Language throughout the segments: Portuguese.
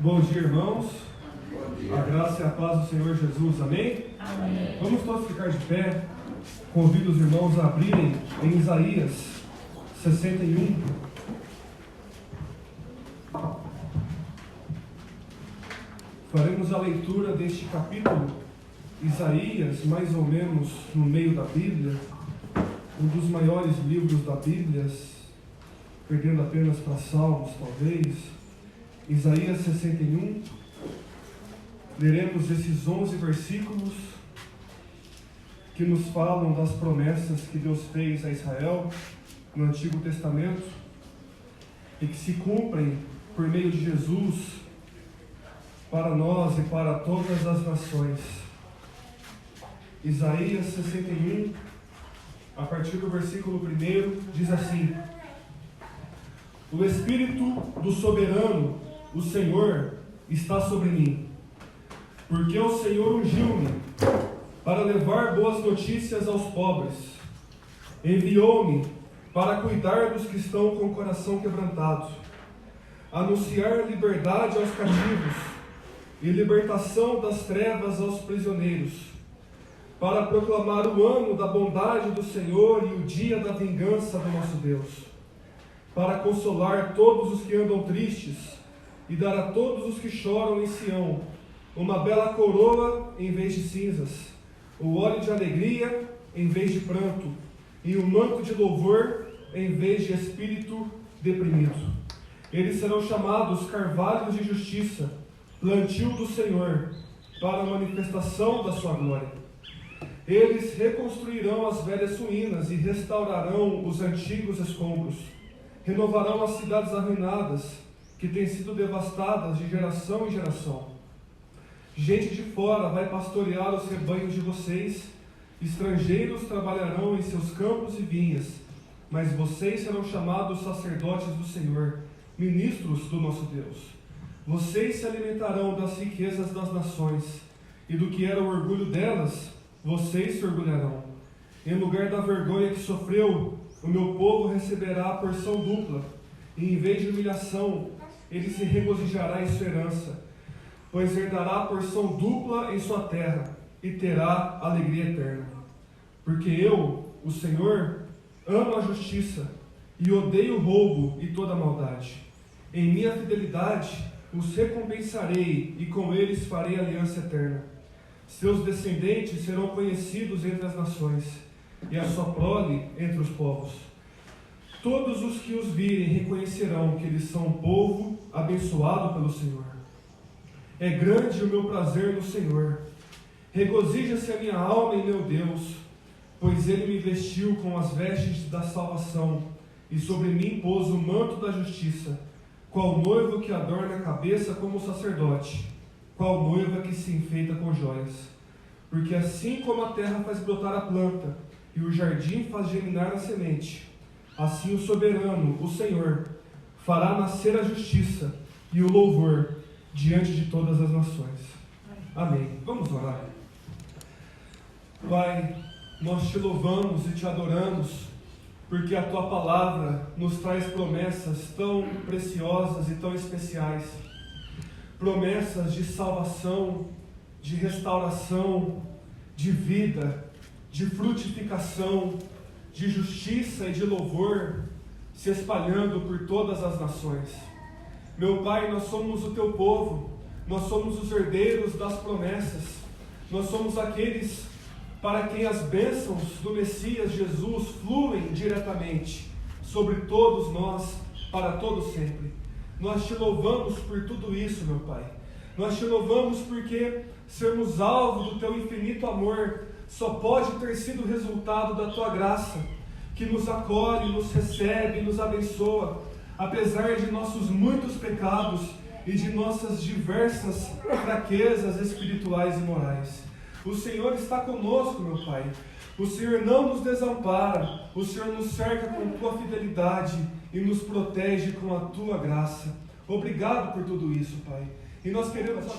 Bom dia, irmãos. Bom dia. A graça e a paz do Senhor Jesus. Amém? Amém. Vamos todos ficar de pé. Convido os irmãos a abrirem em Isaías 61. Faremos a leitura deste capítulo. Isaías, mais ou menos no meio da Bíblia, um dos maiores livros da Bíblia, perdendo apenas para Salmos, talvez. Isaías 61, leremos esses 11 versículos que nos falam das promessas que Deus fez a Israel no Antigo Testamento e que se cumprem por meio de Jesus para nós e para todas as nações. Isaías 61, a partir do versículo 1, diz assim: O Espírito do Soberano, o Senhor, está sobre mim, porque o Senhor ungiu-me para levar boas notícias aos pobres. Enviou-me para cuidar dos que estão com o coração quebrantado, anunciar liberdade aos cativos e libertação das trevas aos prisioneiros, para proclamar o ano da bondade do Senhor e o dia da vingança do nosso Deus, para consolar todos os que andam tristes e dar a todos os que choram em Sião uma bela coroa em vez de cinzas, o óleo de alegria em vez de pranto, e o manto de louvor em vez de espírito deprimido. Eles serão chamados carvalhos de justiça, plantio do Senhor, para a manifestação da sua glória. Eles reconstruirão as velhas ruínas e restaurarão os antigos escombros. Renovarão as cidades arruinadas, que têm sido devastadas de geração em geração. Gente de fora vai pastorear os rebanhos de vocês, estrangeiros trabalharão em seus campos e vinhas, mas vocês serão chamados sacerdotes do Senhor, ministros do nosso Deus. Vocês se alimentarão das riquezas das nações, e do que era o orgulho delas, vocês se orgulharão. Em lugar da vergonha que sofreu, o meu povo receberá a porção dupla, e em vez de humilhação, ele se regozijará em sua herança, pois herdará a porção dupla em sua terra, e terá alegria eterna. Porque eu, o Senhor, amo a justiça, e odeio o roubo e toda a maldade. Em minha fidelidade os recompensarei, e com eles farei aliança eterna. Seus descendentes serão conhecidos entre as nações, e a sua prole entre os povos. Todos os que os virem reconhecerão que eles são um povo abençoado pelo Senhor. É grande o meu prazer no Senhor. Regozija-se a minha alma em meu Deus, pois Ele me vestiu com as vestes da salvação, e sobre mim pôs o manto da justiça, qual noivo que adorna a cabeça como sacerdote, qual noiva que se enfeita com joias. Porque assim como a terra faz brotar a planta, e o jardim faz germinar a semente, assim o soberano, o Senhor, fará nascer a justiça e o louvor diante de todas as nações. Amém. Vamos orar. Pai, nós te louvamos e te adoramos, porque a tua palavra nos traz promessas tão preciosas e tão especiais. Promessas de salvação, de restauração, de vida, de frutificação, de justiça e de louvor se espalhando por todas as nações. Meu Pai, nós somos o teu povo, nós somos os herdeiros das promessas, nós somos aqueles para quem as bênçãos do Messias Jesus fluem diretamente sobre todos nós, para todo sempre. Nós te louvamos por tudo isso, meu Pai. Nós te louvamos porque sermos alvo do teu infinito amor só pode ter sido resultado da tua graça, que nos acolhe, nos recebe, nos abençoa, apesar de nossos muitos pecados e de nossas diversas fraquezas espirituais e morais. O Senhor está conosco, meu Pai. O Senhor não nos desampara, o Senhor nos cerca com tua fidelidade e nos protege com a tua graça. Obrigado por tudo isso, Pai. E nós queremos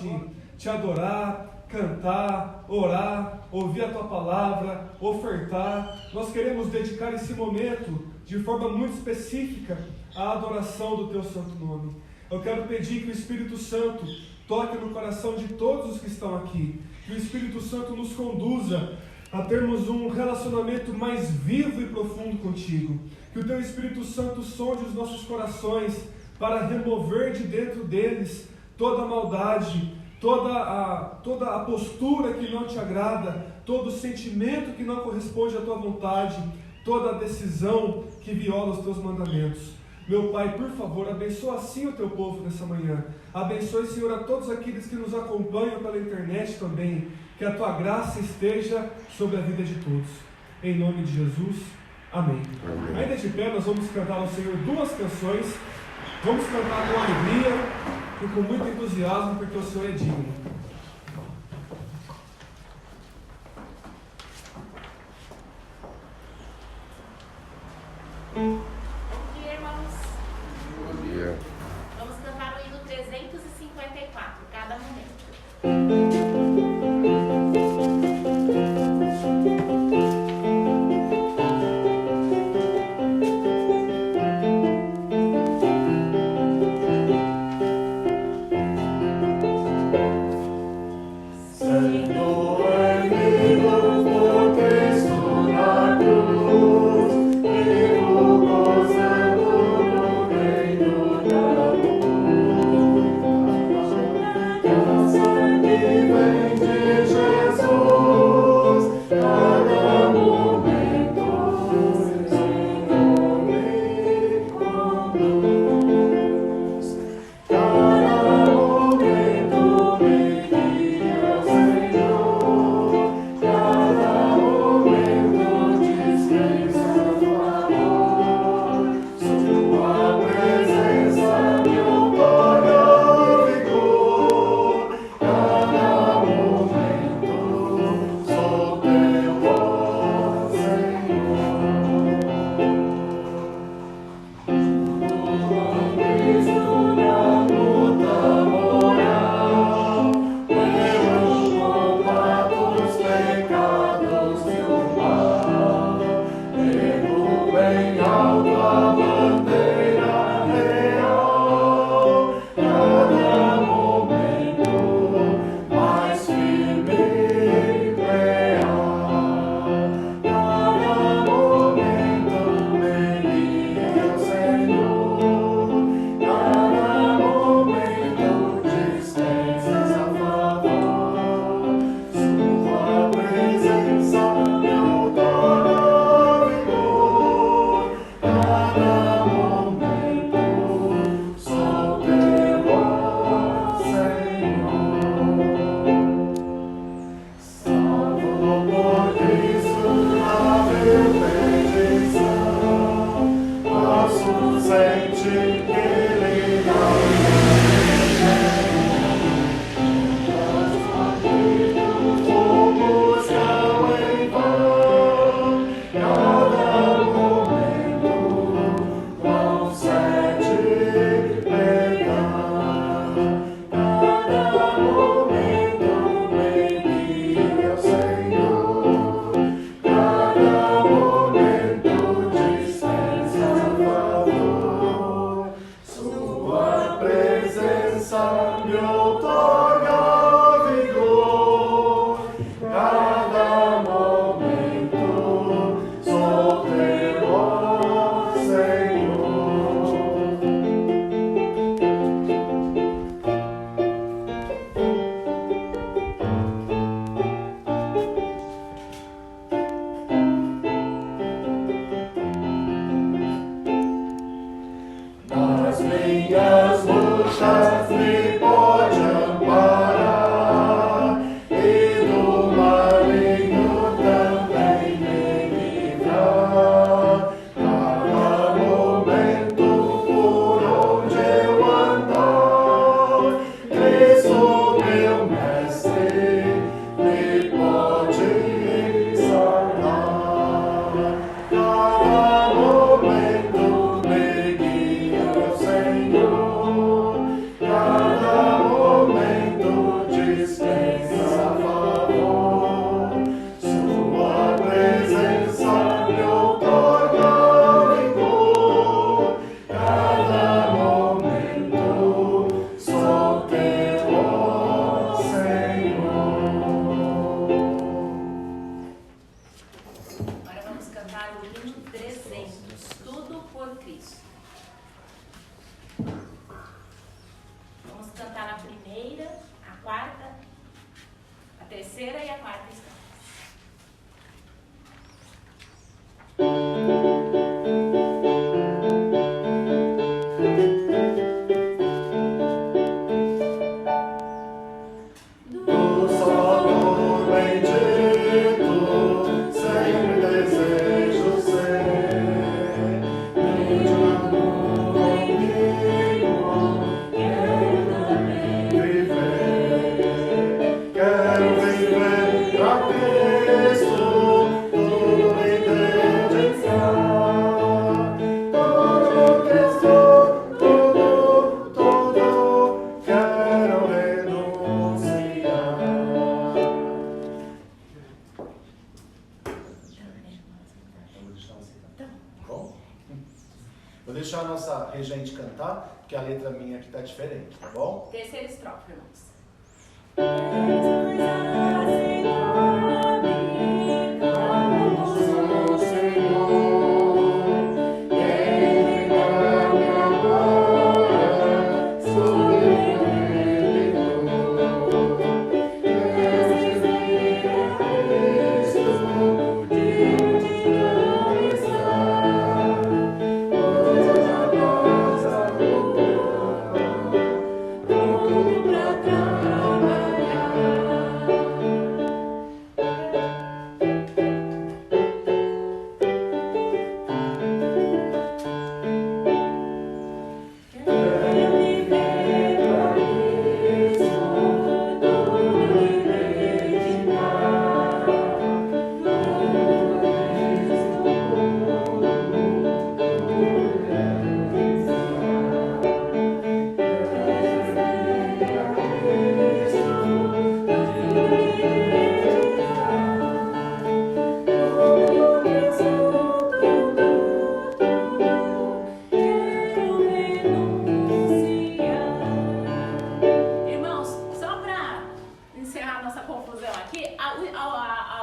te adorar, cantar, orar, ouvir a tua palavra, ofertar. Nós queremos dedicar esse momento de forma muito específica à adoração do teu santo nome. Eu quero pedir que o Espírito Santo toque no coração de todos os que estão aqui. Que o Espírito Santo nos conduza a termos um relacionamento mais vivo e profundo contigo. Que o Teu Espírito Santo sonde os nossos corações para remover de dentro deles toda a maldade, toda a postura que não te agrada, todo sentimento que não corresponde à Tua vontade, toda a decisão que viola os Teus mandamentos. Meu Pai, por favor, abençoa assim o Teu povo nessa manhã. Abençoe, Senhor, a todos aqueles que nos acompanham pela internet também. Que a Tua graça esteja sobre a vida de todos. Em nome de Jesus, amém. Amém. Ainda de pé, nós vamos cantar ao Senhor 2 canções. Vamos cantar com alegria e com muito entusiasmo, porque o Senhor é digno. Bom dia, irmãos. Bom dia. Vamos cantar o hino 354, cada momento. Nas minhas lutas me pode amar. porque a letra minha aqui está diferente, tá bom? Terceira estrofe, irmãos.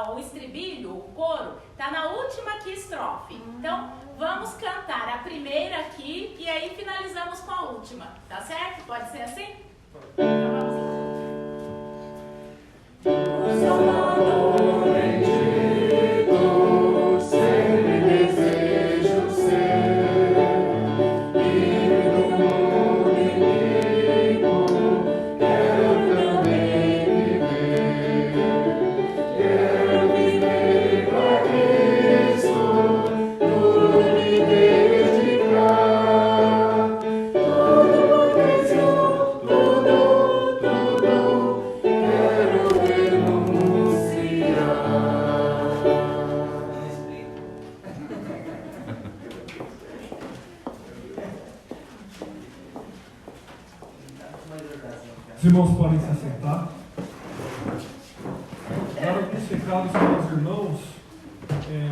O estribilho, o coro, tá na última aqui estrofe. Então, vamos cantar a primeira aqui e aí finalizamos com a última, tá certo? Pode ser assim? Então vamos lá. O Salvador bendito, sempre desejo ser livre do mundo inimigo, quero também viver. Quero viver pra Cristo, tudo me dedicar, tudo por Cristo, tudo, quero renunciar. Os irmãos podem se assentar. Dar alguns recados para os irmãos.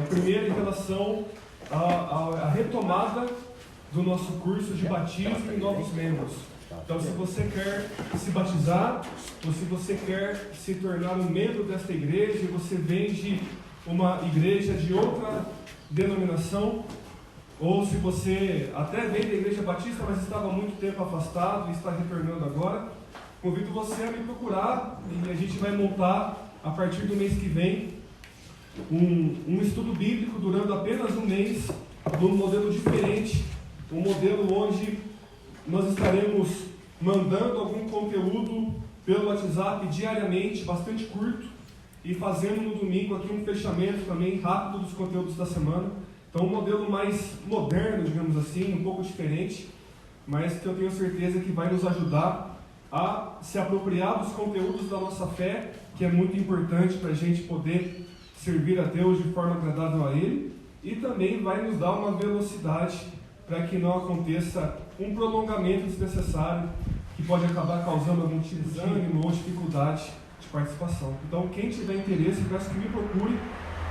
O primeiro em relação à retomada do nosso curso de batismo em novos membros. Então, se você quer se batizar, ou se você quer se tornar um membro desta igreja, e você vem de uma igreja de outra denominação, ou se você até vem da igreja batista, mas estava há muito tempo afastado e está retornando agora, convido você a me procurar e a gente vai montar, a partir do mês que vem, um estudo bíblico durando apenas um mês, num modelo diferente, um modelo onde nós estaremos mandando algum conteúdo pelo WhatsApp diariamente, bastante curto, e fazendo no domingo aqui um fechamento também rápido dos conteúdos da semana. Então, um modelo mais moderno, digamos assim, um pouco diferente, mas que eu tenho certeza que vai nos ajudar a se apropriar dos conteúdos da nossa fé, que é muito importante para a gente poder servir a Deus de forma agradável a Ele, e também vai nos dar uma velocidade para que não aconteça um prolongamento desnecessário que pode acabar causando algum tipo de desânimo ou dificuldade de participação. Então, quem tiver interesse, peço que me procure.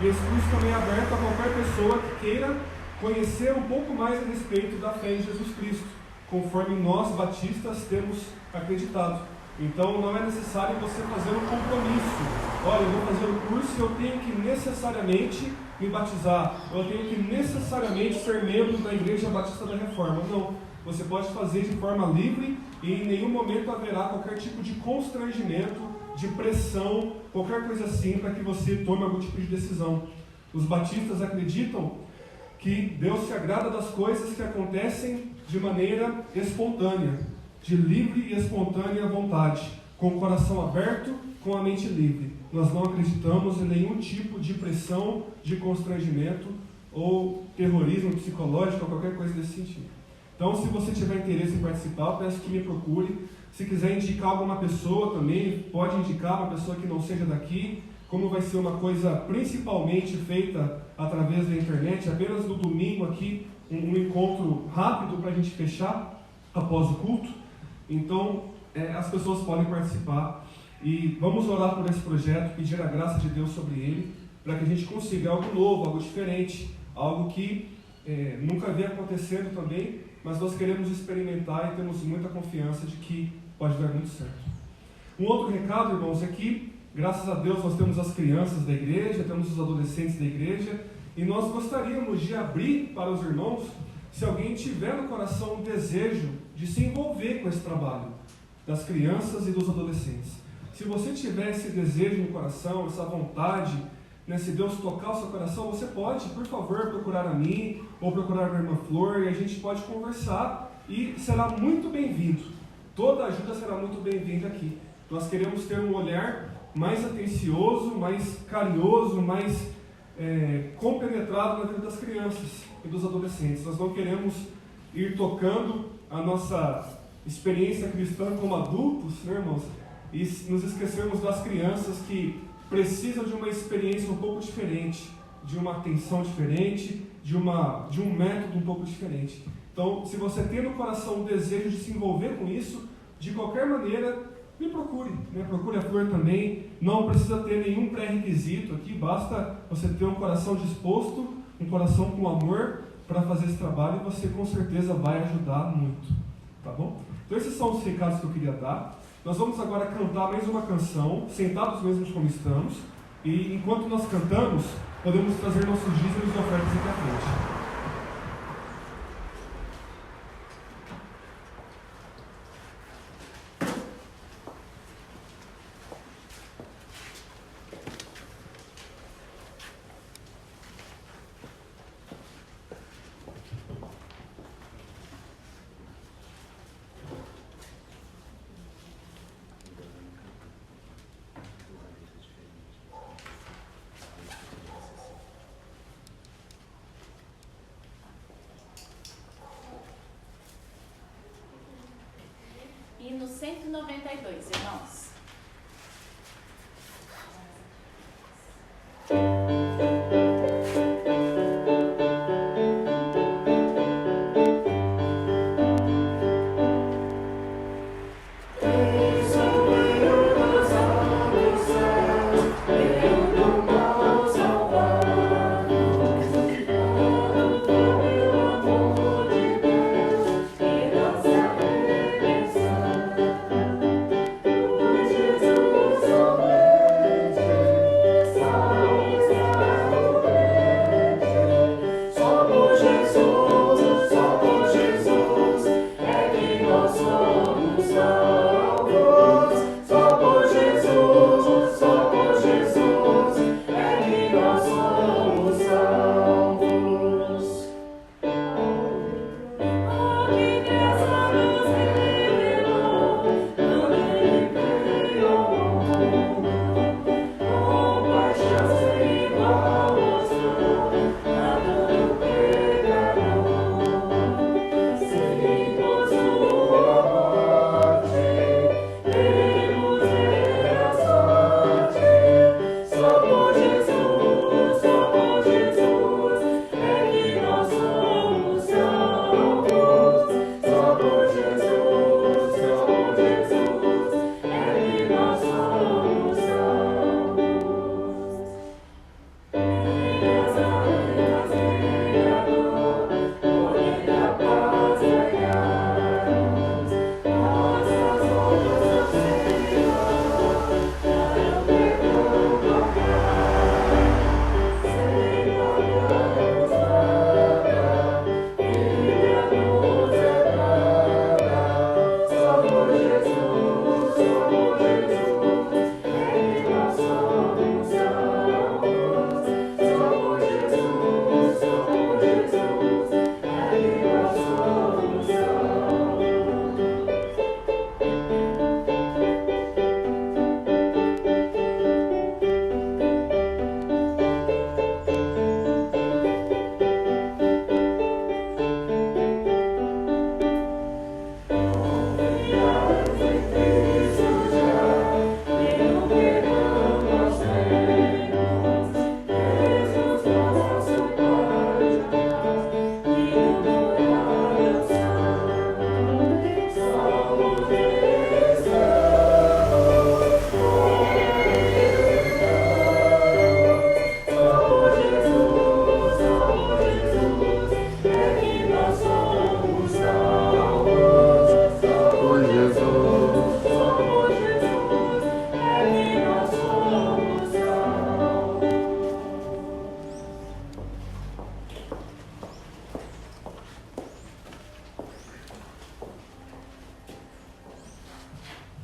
E esse curso também é aberto a qualquer pessoa que queira conhecer um pouco mais a respeito da fé em Jesus Cristo, conforme nós batistas temos acreditado. Então não é necessário você fazer um compromisso. Olha, eu vou fazer o curso e eu tenho que necessariamente me batizar, eu tenho que necessariamente ser membro da Igreja Batista da Reforma. Não, você pode fazer de forma livre e em nenhum momento haverá qualquer tipo de constrangimento, de pressão, qualquer coisa assim para que você tome algum tipo de decisão. Os batistas acreditam que Deus se agrada das coisas que acontecem de maneira espontânea, de livre e espontânea vontade, com o coração aberto, com a mente livre. Nós não acreditamos em nenhum tipo de pressão, de constrangimento ou terrorismo psicológico ou qualquer coisa desse sentido. Então, se você tiver interesse em participar, peço que me procure. Se quiser indicar alguma pessoa também, pode indicar uma pessoa que não seja daqui. Como vai ser uma coisa principalmente feita através da internet, apenas no domingo aqui, um encontro rápido para a gente fechar após o culto. Então, as pessoas podem participar e vamos orar por esse projeto, pedir a graça de Deus sobre ele, para que a gente consiga algo novo, algo diferente, algo que nunca vem acontecendo também mas nós queremos experimentar e temos muita confiança de que pode dar muito certo. Um outro recado, irmãos, é que, graças a Deus, nós temos as crianças da igreja, temos os adolescentes da igreja, e nós gostaríamos de abrir para os irmãos, se alguém tiver no coração um desejo de se envolver com esse trabalho das crianças e dos adolescentes. Se você tiver esse desejo no coração, essa vontade, né, se Deus tocar o seu coração, você pode, por favor, procurar a mim ou procurar a minha irmã Flor, e a gente pode conversar e será muito bem-vindo. Toda ajuda será muito bem-vinda aqui. Nós queremos ter um olhar mais atencioso, mais carinhoso, mais compenetrado na vida das crianças e dos adolescentes. Nós não queremos ir tocando a nossa experiência cristã como adultos, né, irmãos? E nos esquecermos das crianças que precisam de uma experiência um pouco diferente, de uma atenção diferente, de um método um pouco diferente. Então, se você tem no coração o desejo de se envolver com isso, de qualquer maneira, me procure, né? Procure a Flor também. Não precisa ter nenhum pré-requisito aqui, basta você ter um coração disposto, um coração com amor para fazer esse trabalho, e você com certeza vai ajudar muito, tá bom? Então esses são os recados que eu queria dar. Nós vamos agora cantar mais uma canção, sentados mesmos como estamos, e enquanto nós cantamos, podemos trazer nossos dízimos e ofertas aqui à frente. Hino 192, irmãos. Deus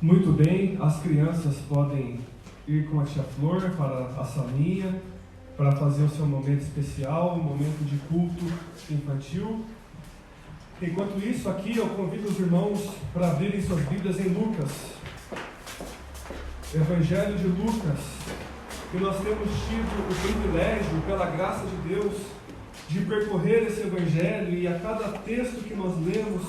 Muito bem, as crianças podem ir com a tia Flor para a salinha para fazer o seu momento especial, um momento de culto infantil. Enquanto isso, aqui eu convido os irmãos para abrirem suas Bíblias em Lucas, Evangelho de Lucas, e nós temos tido o privilégio, pela graça de Deus, de percorrer esse Evangelho, e a cada texto que nós lemos,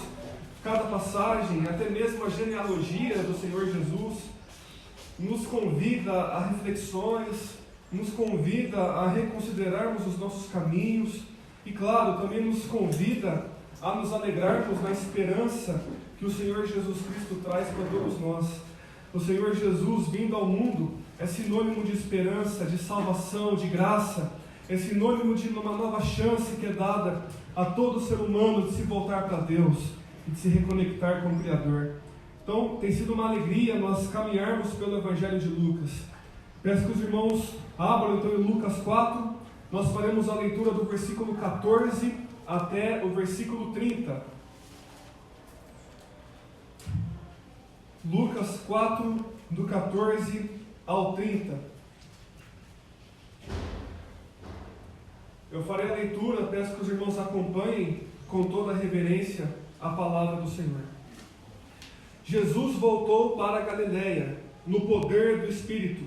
cada passagem, até mesmo a genealogia do Senhor Jesus, nos convida a reflexões, nos convida a reconsiderarmos os nossos caminhos e, claro, também nos convida a nos alegrarmos na esperança que o Senhor Jesus Cristo traz para todos nós. O Senhor Jesus vindo ao mundo é sinônimo de esperança, de salvação, de graça, é sinônimo de uma nova chance que é dada a todo ser humano de se voltar para Deus e de se reconectar com o Criador. Então, tem sido uma alegria nós caminharmos pelo Evangelho de Lucas. Peço que os irmãos abram então em Lucas 4, nós faremos a leitura do versículo 14 até o versículo 30. Lucas 4, do 14 ao 30. Eu farei a leitura, peço que os irmãos acompanhem com toda a reverência a palavra do Senhor. Jesus voltou para a Galiléia, no poder do Espírito,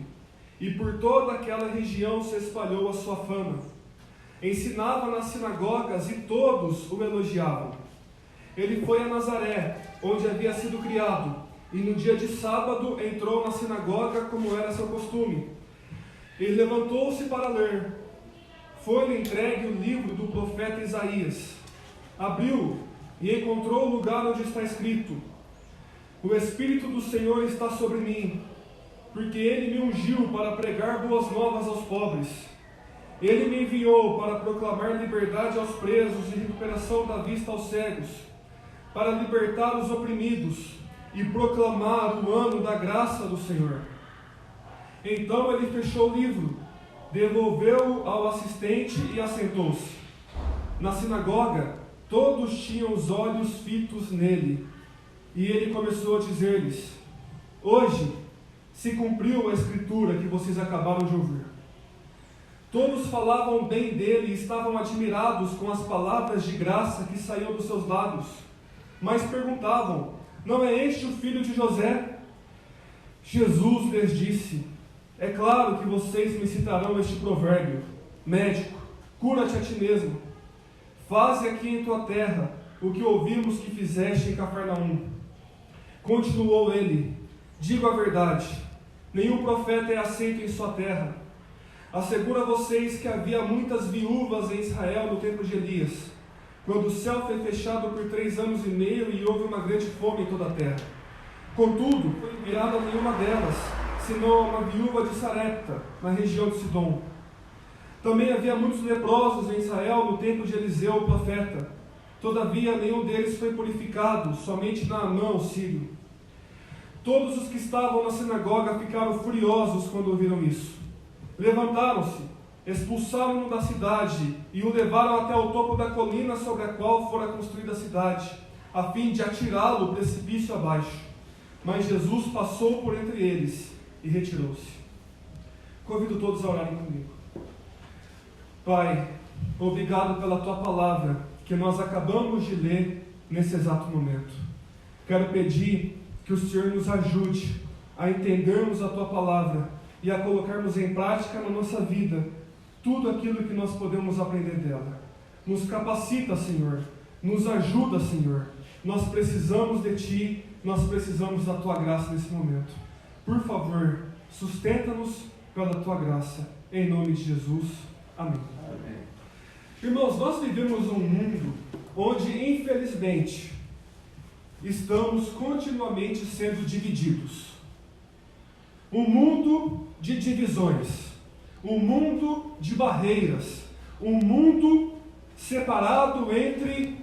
e por toda aquela região se espalhou a sua fama. Ensinava nas sinagogas e todos o elogiavam. Ele foi a Nazaré, onde havia sido criado, e no dia de sábado entrou na sinagoga como era seu costume. Ele levantou-se para ler. Foi-lhe entregue o livro do profeta Isaías. Abriu e encontrou o lugar onde está escrito: O Espírito do Senhor está sobre mim, porque Ele me ungiu para pregar boas novas aos pobres. Ele me enviou para proclamar liberdade aos presos e recuperação da vista aos cegos, para libertar os oprimidos e proclamar o ano da graça do Senhor. Então ele fechou o livro, devolveu-o ao assistente e assentou-se. Na sinagoga, todos tinham os olhos fitos nele, e ele começou a dizer-lhes: Hoje se cumpriu a escritura que vocês acabaram de ouvir. Todos falavam bem dele e estavam admirados com as palavras de graça que saíam dos seus lábios, mas perguntavam: Não é este o filho de José? Jesus lhes disse: É claro que vocês me citarão este provérbio: Médico, cura-te a ti mesmo. Faze aqui em tua terra o que ouvimos que fizeste em Cafarnaum. Continuou ele: Digo a verdade, nenhum profeta é aceito em sua terra. Asseguro a vocês que havia muitas viúvas em Israel no tempo de Elias, quando o céu foi fechado por 3 anos e meio e houve uma grande fome em toda a terra. Contudo, não foi enviada nenhuma delas, senão uma viúva de Sarepta, na região de Sidom. Também havia muitos leprosos em Israel no tempo de Eliseu, o profeta. Todavia, nenhum deles foi purificado, somente Naamã, o sírio. Todos os que estavam na sinagoga ficaram furiosos quando ouviram isso. Levantaram-se, expulsaram-no da cidade e o levaram até o topo da colina sobre a qual fora construída a cidade, a fim de atirá-lo o precipício abaixo. Mas Jesus passou por entre eles e retirou-se. Convido todos a orarem comigo. Pai, obrigado pela Tua palavra, que nós acabamos de ler nesse exato momento. Quero pedir que o Senhor nos ajude a entendermos a Tua palavra e a colocarmos em prática na nossa vida tudo aquilo que nós podemos aprender dela. Nos capacita, Senhor, nos ajuda, Senhor. Nós precisamos de Ti, nós precisamos da Tua graça nesse momento. Por favor, sustenta-nos pela Tua graça, em nome de Jesus. Amém. Amém. Irmãos, nós vivemos um mundo onde, infelizmente, estamos continuamente sendo divididos. Um mundo de divisões, um mundo de barreiras, um mundo separado entre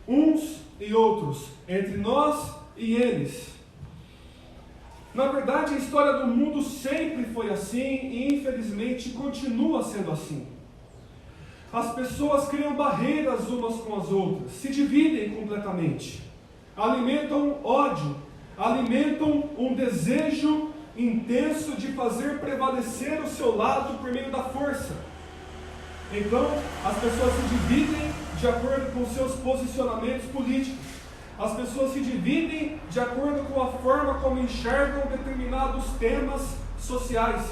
uns e outros, entre nós e eles. Na verdade, a história do mundo sempre foi assim e infelizmente continua sendo assim. As pessoas criam barreiras umas com as outras, se dividem completamente, alimentam ódio, alimentam um desejo intenso de fazer prevalecer o seu lado por meio da força. Então, as pessoas se dividem de acordo com seus posicionamentos políticos. As pessoas se dividem de acordo com a forma como enxergam determinados temas sociais.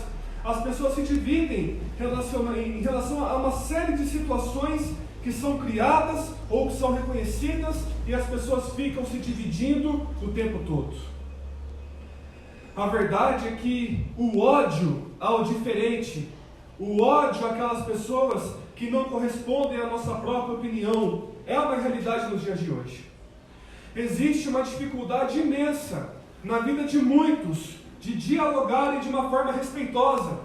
As pessoas se dividem em relação a uma série de situações que são criadas ou que são reconhecidas, e as pessoas ficam se dividindo o tempo todo. A verdade é que o ódio ao diferente, o ódio àquelas pessoas que não correspondem à nossa própria opinião, é uma realidade nos dias de hoje. Existe uma dificuldade imensa na vida de muitos de dialogarem de uma forma respeitosa,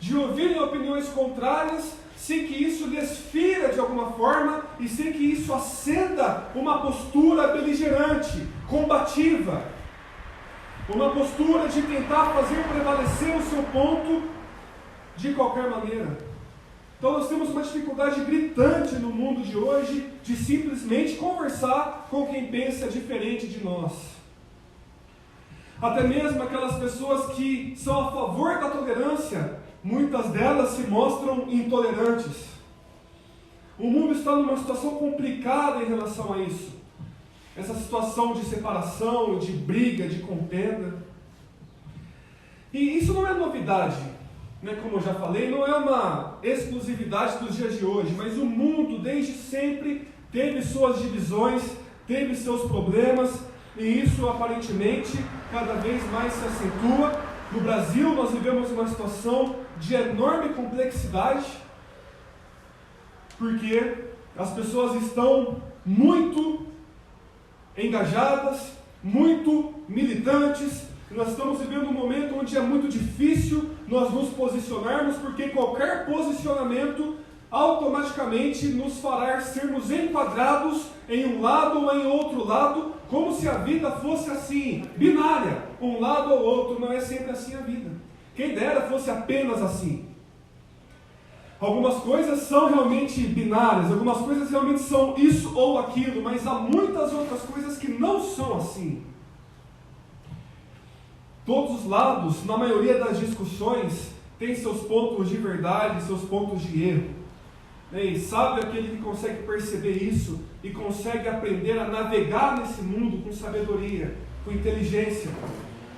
de ouvirem opiniões contrárias, sem que isso lhes fira de alguma forma e sem que isso acenda uma postura beligerante, combativa, uma postura de tentar fazer prevalecer o seu ponto de qualquer maneira. Então nós temos uma dificuldade gritante no mundo de hoje de simplesmente conversar com quem pensa diferente de nós. Até mesmo aquelas pessoas que são a favor da tolerância, muitas delas se mostram intolerantes. O mundo está numa situação complicada em relação a isso. Essa situação de separação, de briga, de contenda. E isso não é novidade, né? Como eu já falei, não é uma exclusividade dos dias de hoje, mas o mundo desde sempre teve suas divisões, teve seus problemas, e isso aparentemente cada vez mais se acentua. No Brasil nós vivemos uma situação de enorme complexidade, porque as pessoas estão muito engajadas, muito militantes. Nós estamos vivendo um momento onde é muito difícil nós nos posicionarmos, porque qualquer posicionamento automaticamente nos fará sermos enquadrados em um lado ou em outro lado, como se a vida fosse assim, binária, um lado ou outro. Não é sempre assim a vida. Quem dera fosse apenas assim. Algumas coisas são realmente binárias, algumas coisas realmente são isso ou aquilo, mas há muitas outras coisas que não são assim. Todos os lados, na maioria das discussões, têm seus pontos de verdade, seus pontos de erro. E sabe aquele que consegue perceber isso e consegue aprender a navegar nesse mundo com sabedoria, com inteligência,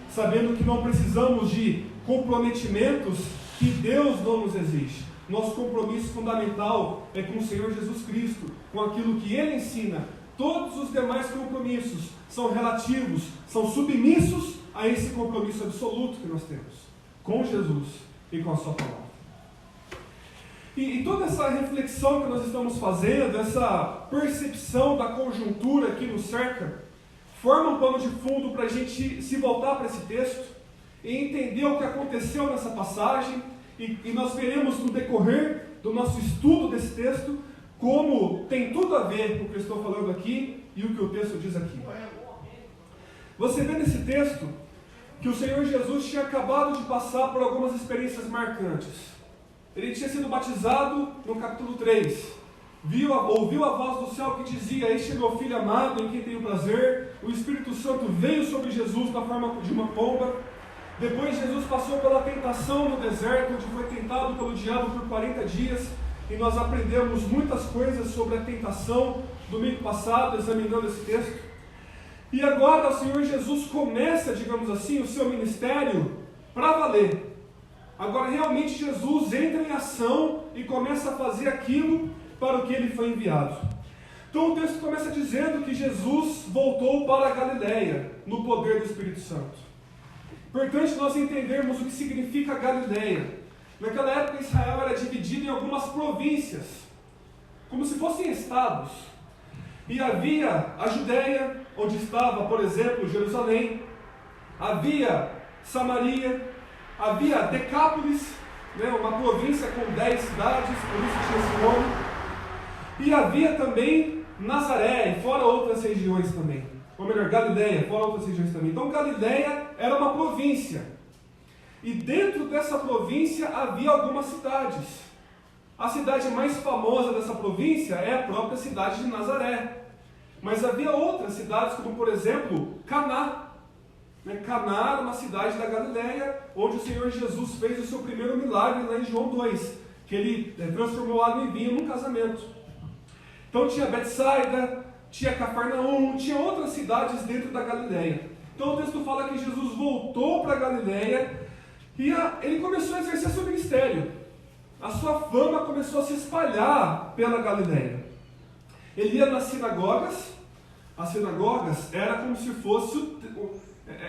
sabendo que não precisamos de comprometimentos que Deus não nos exige. Nosso compromisso fundamental é com o Senhor Jesus Cristo, com aquilo que Ele ensina. Todos os demais compromissos são relativos, são submissos a esse compromisso absoluto que nós temos com Jesus e com a sua palavra. E toda essa reflexão que nós estamos fazendo, essa percepção da conjuntura que nos cerca, forma um pano de fundo para a gente se voltar para esse texto e entender o que aconteceu nessa passagem, e nós veremos no decorrer do nosso estudo desse texto como tem tudo a ver com o que eu estou falando aqui e o que o texto diz aqui. Você vê nesse texto que o Senhor Jesus tinha acabado de passar por algumas experiências marcantes. Ele tinha sido batizado no capítulo 3. Ouviu a voz do céu que dizia: "Este é meu filho amado, em quem tenho prazer." O Espírito Santo veio sobre Jesus na forma de uma pomba. Depois Jesus passou pela tentação no deserto, onde foi tentado pelo diabo por 40 dias. E nós aprendemos muitas coisas sobre a tentação domingo passado, examinando esse texto. E agora o Senhor Jesus começa, digamos assim, o seu ministério para valer. Agora realmente Jesus entra em ação e começa a fazer aquilo para o que ele foi enviado. Então o texto começa dizendo que Jesus voltou para a Galileia, no poder do Espírito Santo. Importante nós entendermos o que significa Galileia. Naquela época Israel era dividido em algumas províncias, como se fossem estados. E havia a Judéia, onde estava, por exemplo, Jerusalém. Havia Samaria. Havia Decápolis, uma província com 10 cidades, por isso tinha esse nome. E havia também Nazaré, e fora outras regiões também. Ou melhor, Galileia, fora outras regiões também. Então Galileia era uma província. E dentro dessa província havia algumas cidades. A cidade mais famosa dessa província é a própria cidade de Nazaré. Mas havia outras cidades, como por exemplo, Caná. Caná era uma cidade da Galileia, onde o Senhor Jesus fez o seu primeiro milagre lá em João 2, que ele transformou água em vinho num casamento. Então tinha Betsaida, tinha Cafarnaum, tinha outras cidades dentro da Galileia. Então o texto fala que Jesus voltou para a Galileia e ele começou a exercer seu ministério. A sua fama começou a se espalhar pela Galileia. Ele ia nas sinagogas. As sinagogas era como se fosse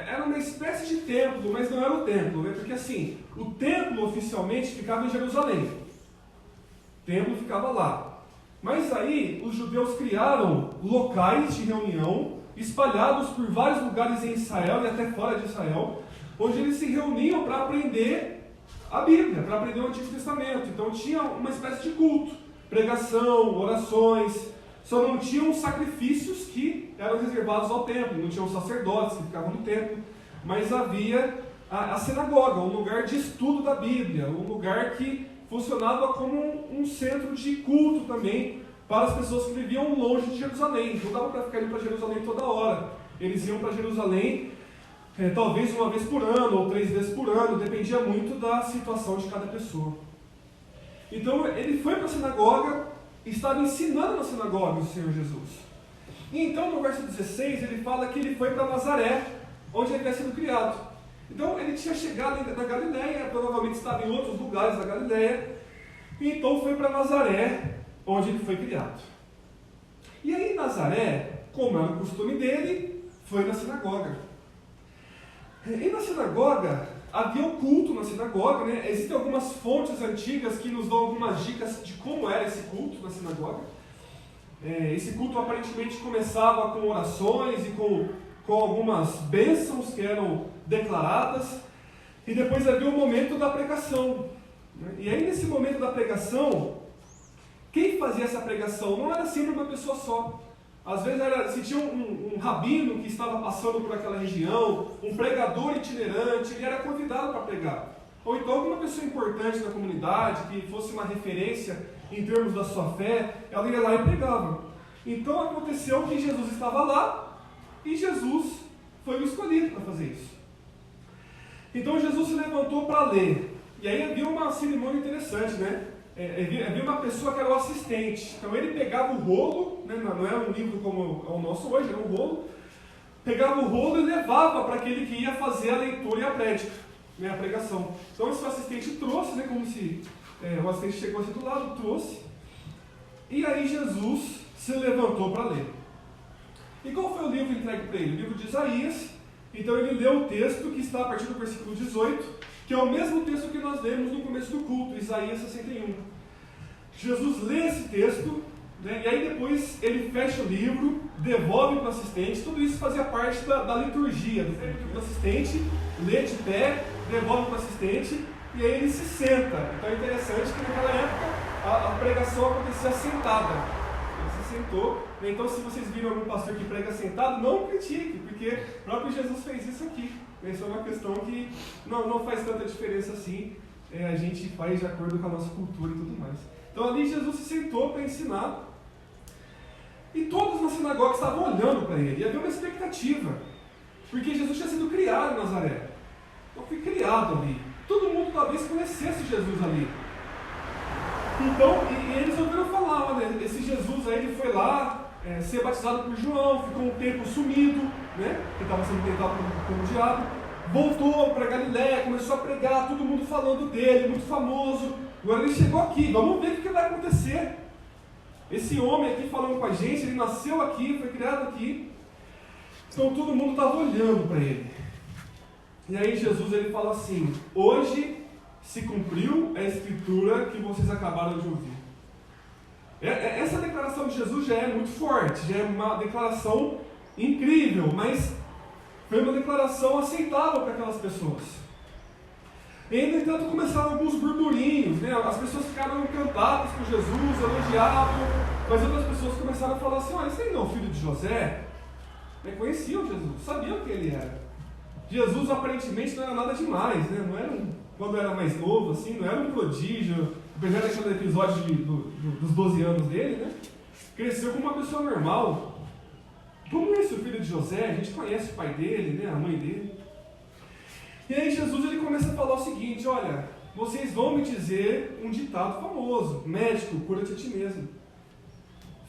era uma espécie de templo, mas não era o templo, né? Porque assim, o templo oficialmente ficava em Jerusalém. O templo ficava lá. Mas aí os judeus criaram locais de reunião espalhados por vários lugares em Israel e até fora de Israel, onde eles se reuniam para aprender a Bíblia, para aprender o Antigo Testamento. Então tinha uma espécie de culto, pregação, orações. Só não tinham sacrifícios que eram reservados ao templo, não tinham sacerdotes que ficavam no templo, mas havia a sinagoga, um lugar de estudo da Bíblia, um lugar que funcionava como um centro de culto também para as pessoas que viviam longe de Jerusalém. Não dava para ficar indo para Jerusalém toda hora. Eles iam para Jerusalém talvez uma vez por ano ou 3 vezes por ano, dependia muito da situação de cada pessoa. Então ele foi para a sinagoga, estava ensinando na sinagoga o Senhor Jesus. E então no verso 16 ele fala que ele foi para Nazaré, onde ele havia sido criado. Então ele tinha chegado na Galileia, provavelmente estava em outros lugares da Galileia, e então foi para Nazaré, onde ele foi criado. E aí em Nazaré, como era o costume dele, foi na sinagoga. E na sinagoga, havia um culto na sinagoga, né? Existem algumas fontes antigas que nos dão algumas dicas de como era esse culto na sinagoga. Esse culto aparentemente começava com orações e com algumas bênçãos que eram declaradas, e depois havia o momento da pregação. E aí nesse momento da pregação, quem fazia essa pregação não era sempre uma pessoa só. Às vezes se tinha um rabino que estava passando por aquela região, um pregador itinerante, ele era convidado para pregar. Ou então alguma pessoa importante da comunidade, que fosse uma referência em termos da sua fé, ela ia lá e pregava. Então aconteceu que Jesus estava lá, e Jesus foi o escolhido para fazer isso. Então Jesus se levantou para ler. E aí havia uma cerimônia interessante, né? Havia uma pessoa que era o assistente. Então ele pegava o rolo, né? Não era um livro como é o nosso hoje, era um rolo. Pegava o rolo e levava para aquele que ia fazer a leitura e a prédica, né? A pregação. Então esse assistente trouxe, né? Como se o assistente chegou assim do lado, trouxe. E aí Jesus se levantou para ler. E qual foi o livro entregue para ele? O livro de Isaías. Então ele leu o texto que está a partir do versículo 18, que é o mesmo texto que nós lemos no começo do culto, Isaías 61. Jesus lê esse texto, né, e aí depois ele fecha o livro, devolve para o assistente. Tudo isso fazia parte da liturgia, do tempo do assistente, lê de pé, devolve para o assistente, e aí ele se senta. Então é interessante que naquela época a pregação acontecia sentada. Ele se sentou. Então, se vocês viram algum pastor que prega sentado, não critique, porque o próprio Jesus fez isso aqui. Isso é uma questão que não faz tanta diferença assim. A gente faz de acordo com a nossa cultura e tudo mais. Então, ali Jesus se sentou para ensinar. E todos na sinagoga estavam olhando para ele. E havia uma expectativa. Porque Jesus tinha sido criado em Nazaré. Então, foi criado ali. Todo mundo talvez conhecesse Jesus ali. Então, e eles ouviram falar, olha, esse Jesus aí, ele foi lá ser batizado por João, ficou um tempo sumido, né, que estava sendo tentado pelo diabo, voltou para Galileia, começou a pregar, todo mundo falando dele, muito famoso. Agora ele chegou aqui, vamos ver o que vai acontecer. Esse homem aqui falando com a gente, ele nasceu aqui, foi criado aqui. Então todo mundo estava olhando para ele. E aí Jesus ele fala assim: hoje se cumpriu a escritura que vocês acabaram de ouvir. Essa declaração de Jesus já é muito forte, já é uma declaração incrível, mas foi uma declaração aceitável para aquelas pessoas. E, no entanto, começaram alguns burburinhos, né? As pessoas ficaram encantadas com Jesus, elogiavam, mas outras pessoas começaram a falar assim: olha, esse aí não é o filho de José? Conheciam Jesus, sabiam quem ele era. Jesus aparentemente não era nada demais, né? Não era quando era mais novo, assim, não era um prodígio, apesar daquele episódio dos 12 anos dele, né? Cresceu como uma pessoa normal. Como esse o filho de José, a gente conhece o pai dele, né? A mãe dele. E aí Jesus ele começa a falar o seguinte: olha, vocês vão me dizer um ditado famoso: médico, cura-te a ti mesmo.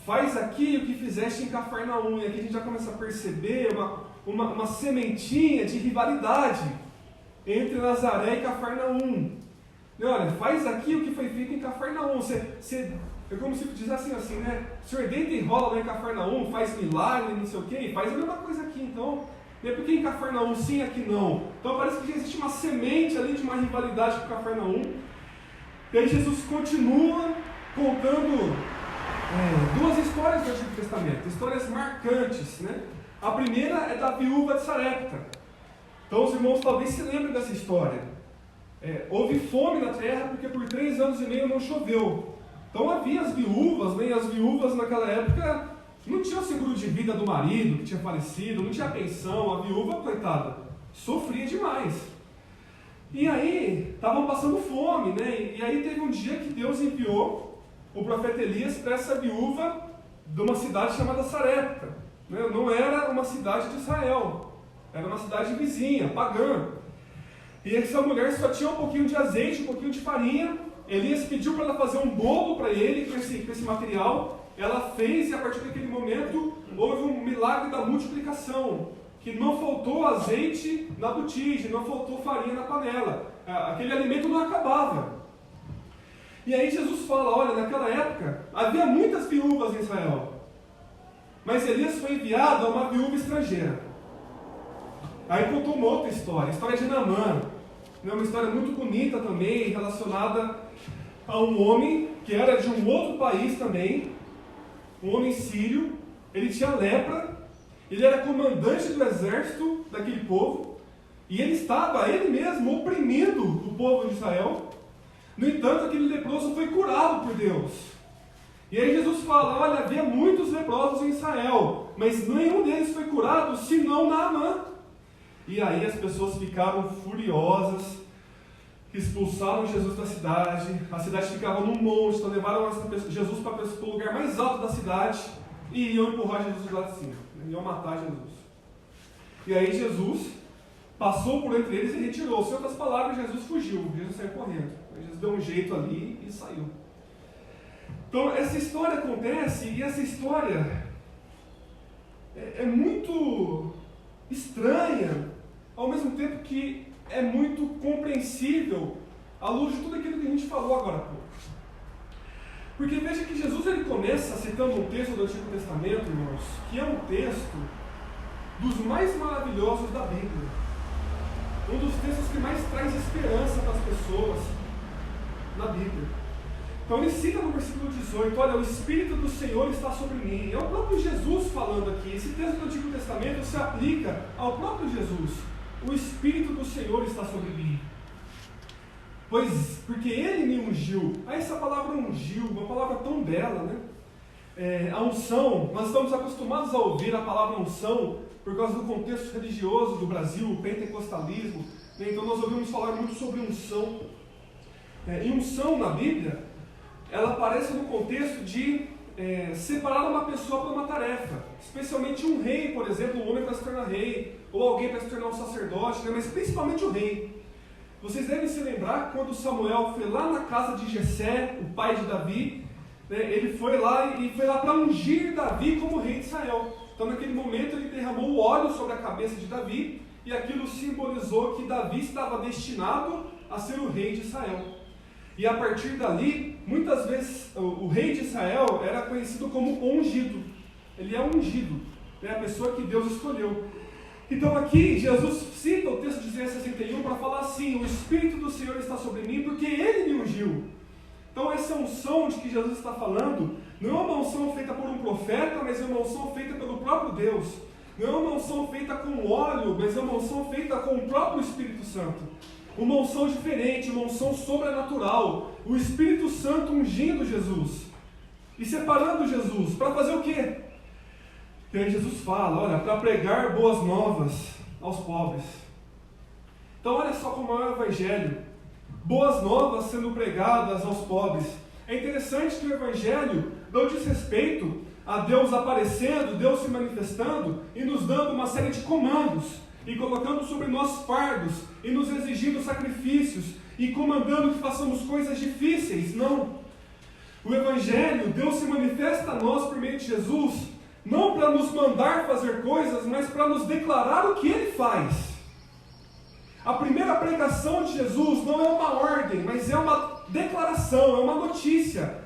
Faz aqui o que fizeste em Cafarnaum. E aqui a gente já começa a perceber uma sementinha de rivalidade entre Nazaré e Cafarnaum. E olha, faz aqui o que foi feito em Cafarnaum. É como se dissesse assim, né? O senhor deita e rola lá em Cafarnaum, faz milagre, não sei o quê, faz a mesma coisa aqui, então. Não é porque em Cafarnaum sim, aqui não. Então parece que já existe uma semente ali de uma rivalidade com Cafarnaum. E aí Jesus continua contando duas histórias do Antigo Testamento, histórias marcantes, né? A primeira é da viúva de Sarepta. Então os irmãos talvez se lembrem dessa história. Houve fome na terra porque por 3 anos e meio não choveu. Então havia as viúvas, né? E as viúvas naquela época não tinham seguro de vida do marido que tinha falecido, não tinha pensão. A viúva, coitada, sofria demais. E aí estavam passando fome, né? E aí teve um dia que Deus enviou o profeta Elias para essa viúva de uma cidade chamada Sarepta, né? Não era uma cidade de Israel, era uma cidade vizinha, pagã. E essa mulher só tinha um pouquinho de azeite, um pouquinho de farinha. Elias pediu para ela fazer um bolo para ele com esse material. Ela fez, e a partir daquele momento houve um milagre da multiplicação, que não faltou azeite na botija, não faltou farinha na panela, aquele alimento não acabava. E aí Jesus fala: olha, naquela época havia muitas viúvas em Israel, mas Elias foi enviado a uma viúva estrangeira. Aí contou uma outra história, a história de Naamã, uma história muito bonita também, relacionada a um homem que era de um outro país também, um homem sírio. Ele tinha lepra, ele era comandante do exército daquele povo, e ele estava, ele mesmo, oprimindo o povo de Israel. No entanto, aquele leproso foi curado por Deus. E aí Jesus fala: olha, havia muitos leprosos em Israel, mas nenhum deles foi curado, senão Naamã. E aí as pessoas ficaram furiosas, expulsaram Jesus da cidade. A cidade ficava num monte, então levaram Jesus para o lugar mais alto da cidade e iam empurrar Jesus lá de cima, iam matar Jesus. E aí Jesus passou por entre eles e retirou-se. Em outras palavras, Jesus fugiu, Jesus saiu correndo. Jesus deu um jeito ali e saiu. Então essa história acontece, e essa história é muito estranha, ao mesmo tempo que é muito compreensível à luz de tudo aquilo que a gente falou agora há pouco. Porque veja que Jesus ele começa citando um texto do Antigo Testamento, irmãos, que é um texto dos mais maravilhosos da Bíblia. Um dos textos que mais traz esperança para as pessoas na Bíblia. Então ele cita no versículo 18: olha, o Espírito do Senhor está sobre mim. É o próprio Jesus falando aqui. Esse texto do Antigo Testamento se aplica ao próprio Jesus. O Espírito do Senhor está sobre mim. Porque Ele me ungiu. Aí essa palavra ungiu, uma palavra tão bela, né? A unção, nós estamos acostumados a ouvir a palavra unção por causa do contexto religioso do Brasil, o pentecostalismo, né? Então nós ouvimos falar muito sobre unção. E unção na Bíblia, ela aparece no contexto de separar uma pessoa para uma tarefa, especialmente um rei, por exemplo, um homem para se tornar rei, ou alguém para se tornar um sacerdote, né? Mas principalmente o rei. Vocês devem se lembrar quando Samuel foi lá na casa de Jessé, o pai de Davi, né? Ele foi lá para ungir Davi como rei de Israel. Então naquele momento ele derramou o óleo sobre a cabeça de Davi, e aquilo simbolizou que Davi estava destinado a ser o rei de Israel. E a partir dali, muitas vezes o rei de Israel era conhecido como ungido. Ele é ungido, né? A pessoa que Deus escolheu. Então aqui Jesus cita o texto de Isaías 61 para falar assim: o Espírito do Senhor está sobre mim porque Ele me ungiu. Então essa unção de que Jesus está falando não é uma unção feita por um profeta, mas é uma unção feita pelo próprio Deus. Não é uma unção feita com óleo, mas é uma unção feita com o próprio Espírito Santo. Uma unção diferente, uma unção sobrenatural. O Espírito Santo ungindo Jesus e separando Jesus para fazer o quê? E aí Jesus fala: olha, para pregar boas novas aos pobres. Então olha só como é o Evangelho. Boas novas sendo pregadas aos pobres. É interessante que o Evangelho não diz respeito a Deus aparecendo, Deus se manifestando e nos dando uma série de comandos. e colocando sobre nós fardos, e nos exigindo sacrifícios, e comandando que façamos coisas difíceis. Não. O Evangelho, Deus se manifesta a nós por meio de Jesus, não para nos mandar fazer coisas, mas para nos declarar o que Ele faz. A primeira pregação de Jesus não é uma ordem, mas é uma declaração, é uma notícia.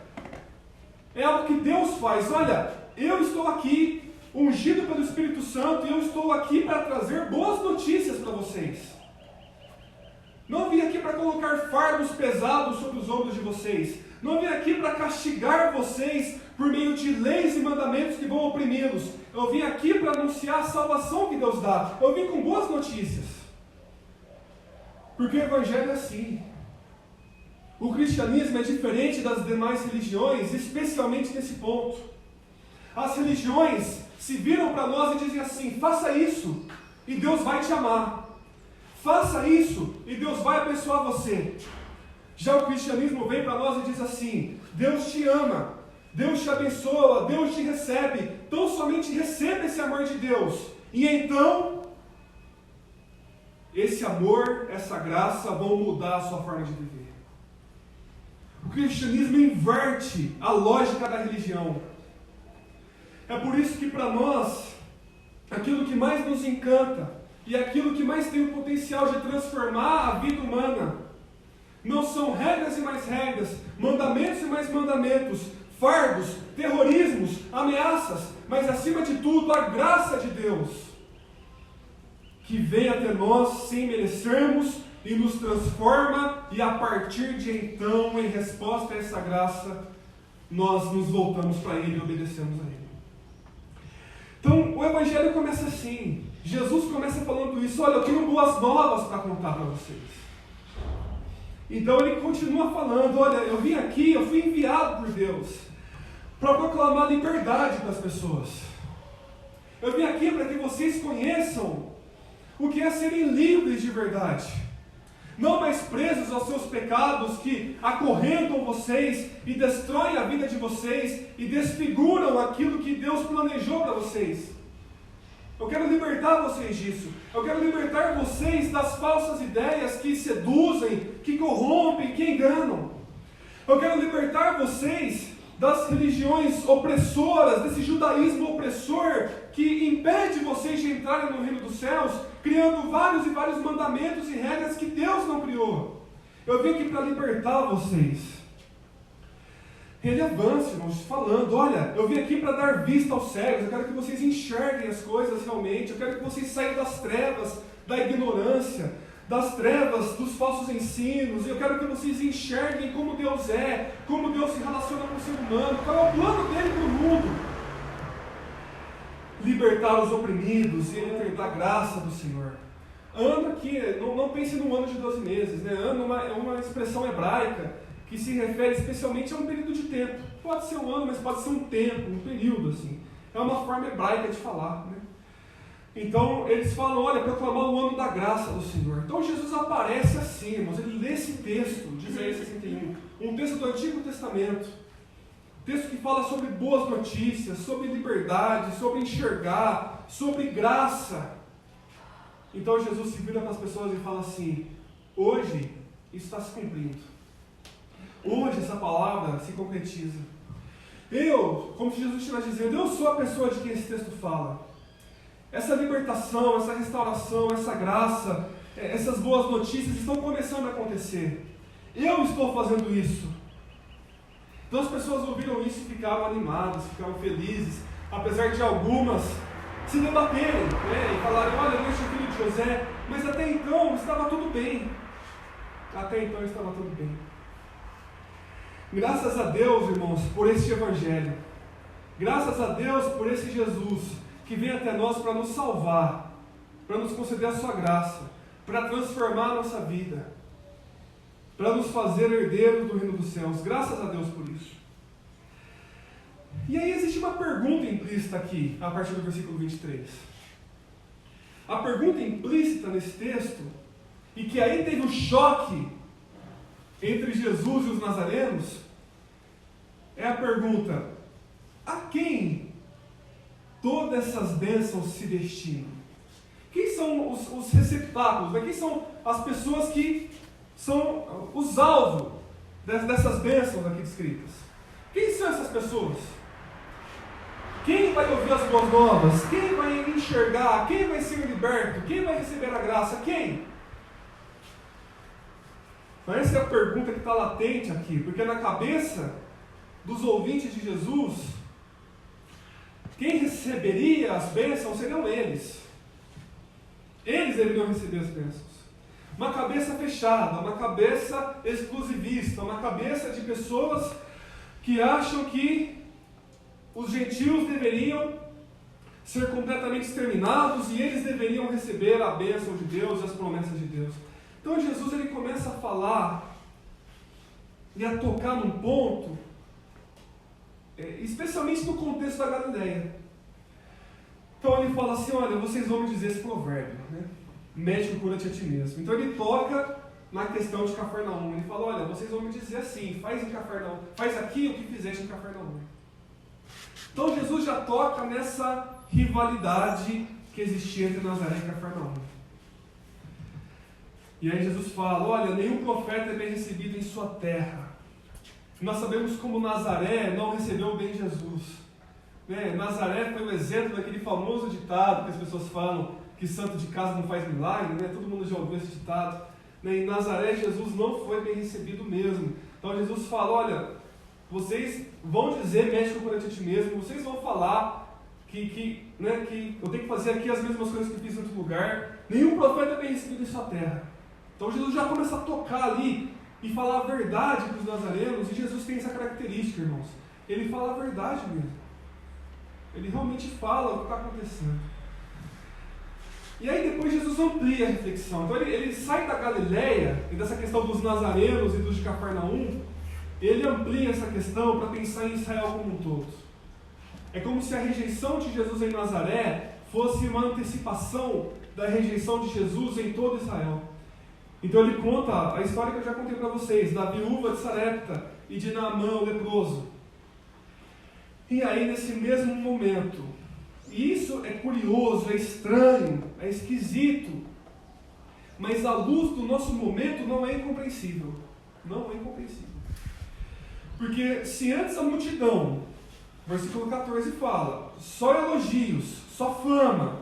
É algo que Deus faz. Olha, eu estou aqui, ungido pelo Espírito Santo, e eu estou aqui para trazer boas notícias para vocês. Não vim aqui para colocar fardos pesados sobre os ombros de vocês. Não vim aqui para castigar vocês por meio de leis e mandamentos que vão oprimi-los. Eu vim aqui para anunciar a salvação que Deus dá. Eu vim com boas notícias. Porque o Evangelho é assim. O cristianismo é diferente das demais religiões, especialmente nesse ponto. As religiões se viram para nós e dizem assim: faça isso e Deus vai te amar. Faça isso e Deus vai abençoar você. Já o cristianismo vem para nós e diz assim: Deus te ama, Deus te abençoa, Deus te recebe. Então somente receba esse amor de Deus. E então, esse amor, essa graça vão mudar a sua forma de viver. O cristianismo inverte a lógica da religião. É por isso que para nós, aquilo que mais nos encanta e aquilo que mais tem o potencial de transformar a vida humana não são regras e mais regras, mandamentos e mais mandamentos, fardos, terrorismos, ameaças, mas acima de tudo a graça de Deus, que vem até nós sem merecermos e nos transforma, e a partir de então, em resposta a essa graça, nós nos voltamos para Ele e obedecemos a Ele. Então, o Evangelho começa assim. Jesus começa falando isso: olha, eu tenho boas novas para contar para vocês. Então ele continua falando: olha, eu vim aqui, eu fui enviado por Deus para proclamar liberdade para as pessoas. Eu vim aqui para que vocês conheçam o que é serem livres de verdade. Não mais presos aos seus pecados que acorrentam vocês e destroem a vida de vocês e desfiguram aquilo que Deus planejou para vocês. Eu quero libertar vocês disso. Eu quero libertar vocês das falsas ideias que seduzem, que corrompem, que enganam. Eu quero libertar vocês das religiões opressoras, desse judaísmo opressor que impede vocês de entrarem no reino dos céus, criando vários e vários mandamentos e regras que Deus não criou. Eu vim aqui para libertar vocês. Ele avança, irmãos, falando: olha, eu vim aqui para dar vista aos cegos, eu quero que vocês enxerguem as coisas realmente, eu quero que vocês saiam das trevas, da ignorância, das trevas, dos falsos ensinos, eu quero que vocês enxerguem como Deus é, como Deus se relaciona com o ser humano, qual é o plano dele para o mundo. Libertar os oprimidos e entregar a graça do Senhor. Ano aqui, não pense num ano de 12 meses, né? Ano é uma expressão hebraica que se refere especialmente a um período de tempo. Pode ser um ano, mas pode ser um tempo, um período, assim. É uma forma hebraica de falar, né? Então, eles falam: olha, proclamar o ano da graça do Senhor. Então, Jesus aparece assim, irmãos. Ele lê esse texto, de Isaías 61, um texto do Antigo Testamento. Texto que fala sobre boas notícias, sobre liberdade, sobre enxergar, sobre graça. Então, Jesus se vira para as pessoas e fala assim: hoje, isso está se cumprindo. Hoje essa palavra se concretiza. Eu, como Jesus estivesse dizendo, eu sou a pessoa de quem esse texto fala. Essa libertação, essa restauração, essa graça, essas boas notícias estão começando a acontecer. Eu estou fazendo isso. Então as pessoas ouviram isso e ficaram animadas, ficaram felizes, apesar de algumas se debaterem, né, e falarem: olha, eu sou filho de José, mas até então estava tudo bem. Até então estava tudo bem. Graças a Deus, irmãos, por este Evangelho. Graças a Deus por esse Jesus que vem até nós para nos salvar, para nos conceder a sua graça, para transformar a nossa vida, para nos fazer herdeiros do reino dos céus. Graças a Deus por isso. E aí existe uma pergunta implícita aqui, a partir do versículo 23. A pergunta implícita nesse texto, e que aí teve um choque entre Jesus e os nazarenos, é a pergunta: a quem todas essas bênçãos se destinam? quem são os receptáculos? Né? Quem são as pessoas que são os alvos dessas bênçãos aqui descritas? Quem são essas pessoas? Quem vai ouvir as boas novas? Quem vai enxergar? Quem vai ser liberto? Quem vai receber a graça? Quem? Essa é a pergunta que está latente aqui, porque na cabeça dos ouvintes de Jesus, quem receberia as bênçãos seriam eles. Eles deveriam receber as bênçãos. Uma cabeça fechada, uma cabeça exclusivista, uma cabeça de pessoas que acham que os gentios deveriam ser completamente exterminados e eles deveriam receber a bênção de Deus e as promessas de Deus. Então Jesus ele começa a falar e a tocar num ponto, especialmente no contexto da Galileia. Então ele fala assim, olha, vocês vão me dizer esse provérbio, né? Médico, cura-te a ti mesmo. Então ele toca na questão de Cafarnaum. Ele fala, olha, vocês vão me dizer assim, faz em Cafarnaum, faz aqui o que fizeste em Cafarnaum. Então Jesus já toca nessa rivalidade que existia entre Nazaré e Cafarnaum. E aí Jesus fala, olha, nenhum profeta é bem recebido em sua terra. Nós sabemos como Nazaré não recebeu bem Jesus. Nazaré foi o exemplo daquele famoso ditado que as pessoas falam, que santo de casa não faz milagre, né? Todo mundo já ouviu esse ditado. Em Nazaré, Jesus não foi bem recebido mesmo. Então Jesus fala, olha, vocês vão dizer, médico cura-te a ti mesmo, vocês vão falar que eu tenho que fazer aqui as mesmas coisas que eu fiz em outro lugar. Nenhum profeta é bem recebido em sua terra. Então Jesus já começa a tocar ali e falar a verdade para os nazarenos, e Jesus tem essa característica, irmãos. Ele fala a verdade mesmo. Ele realmente fala o que está acontecendo. E aí depois Jesus amplia a reflexão. Então ele sai da Galileia e dessa questão dos nazarenos e dos de Cafarnaum, ele amplia essa questão para pensar em Israel como um todo. É como se a rejeição de Jesus em Nazaré fosse uma antecipação da rejeição de Jesus em todo Israel. Então ele conta a história que eu já contei para vocês, da viúva de Sarepta e de Naamã, o leproso. E aí nesse mesmo momento, e isso é curioso, é estranho, é esquisito, mas à luz do nosso momento não é incompreensível. Não é incompreensível. Porque se antes a multidão, versículo 14 fala, só elogios, só fama,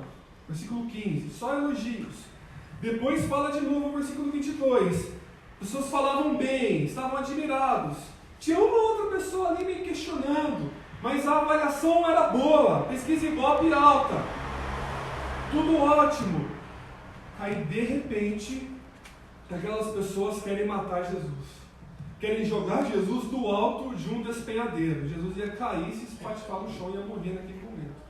versículo 15, só elogios. Depois fala de novo o versículo 22, pessoas falavam bem, estavam admirados. Tinha uma outra pessoa ali me questionando, mas a avaliação era boa, pesquisa Ibope alta, tudo ótimo. Aí de repente, aquelas pessoas querem matar Jesus, querem jogar Jesus do alto de um despenhadeiro. Jesus ia cair, se espatifar no chão e ia morrer naquele momento.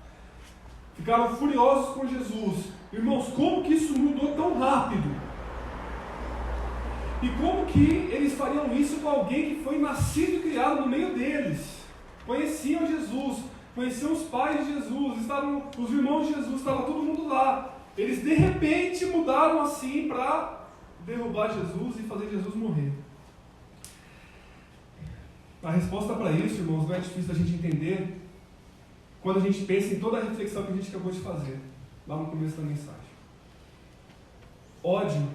Ficaram furiosos com Jesus. Irmãos, como que isso mudou tão rápido? E como que eles fariam isso com alguém que foi nascido e criado no meio deles? Conheciam Jesus, conheciam os pais de Jesus, estavam os irmãos de Jesus, estava todo mundo lá. Eles de repente mudaram assim para derrubar Jesus e fazer Jesus morrer. A resposta para isso, irmãos, não é difícil da gente entender quando a gente pensa em toda a reflexão que a gente acabou de fazer, lá no começo da mensagem. Ódio